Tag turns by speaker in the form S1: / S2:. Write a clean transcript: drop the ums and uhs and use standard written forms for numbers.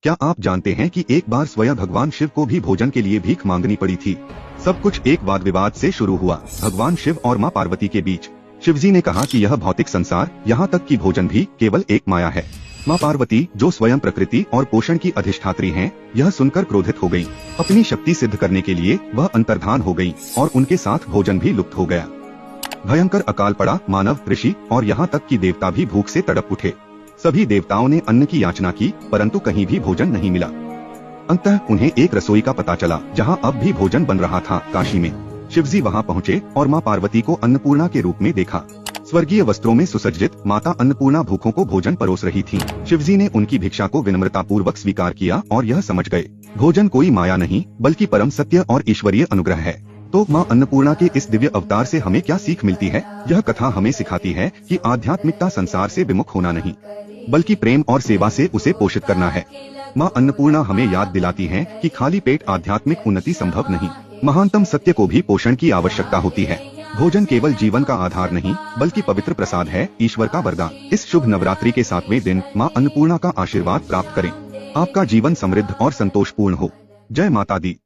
S1: क्या आप जानते हैं कि एक बार स्वयं भगवान शिव को भी भोजन के लिए भीख मांगनी पड़ी थी। सब कुछ एक वाद विवाद से शुरू हुआ, भगवान शिव और मां पार्वती के बीच। शिवजी ने कहा कि यह भौतिक संसार, यहाँ तक कि भोजन भी केवल एक माया है। मां पार्वती, जो स्वयं प्रकृति और पोषण की अधिष्ठात्री हैं, यह सुनकर क्रोधित हो गयी। अपनी शक्ति सिद्ध करने के लिए वह अंतर्धान हो गयी और उनके साथ भोजन भी लुप्त हो गया। भयंकर अकाल पड़ा, मानव, ऋषि और यहाँ तक कि देवता भी भूख से तड़प उठे। सभी देवताओं ने अन्न की याचना की, परंतु कहीं भी भोजन नहीं मिला। अंततः उन्हें एक रसोई का पता चला, जहां अब भी भोजन बन रहा था, काशी में। शिवजी वहां पहुंचे और मां पार्वती को अन्नपूर्णा के रूप में देखा। स्वर्गीय वस्त्रों में सुसज्जित माता अन्नपूर्णा भूखों को भोजन परोस रही थीं। शिवजी ने उनकी भिक्षा को विनम्रता पूर्वक स्वीकार किया और यह समझ गए, भोजन कोई माया नहीं बल्कि परम सत्य और ईश्वरीय अनुग्रह है। तो मां अन्नपूर्णा के इस दिव्य अवतार से हमें क्या सीख मिलती है? यह कथा हमें सिखाती है कि आध्यात्मिकता संसार से विमुख होना नहीं, बल्कि प्रेम और सेवा से उसे पोषित करना है। मां अन्नपूर्णा हमें याद दिलाती हैं कि खाली पेट आध्यात्मिक उन्नति संभव नहीं, महानतम सत्य को भी पोषण की आवश्यकता होती है। भोजन केवल जीवन का आधार नहीं, बल्कि पवित्र प्रसाद है, ईश्वर का वरदान। इस शुभ नवरात्रि के 7वें दिन मां अन्नपूर्णा का आशीर्वाद प्राप्त करें। आपका जीवन समृद्ध और संतोषपूर्ण हो। जय माता दी।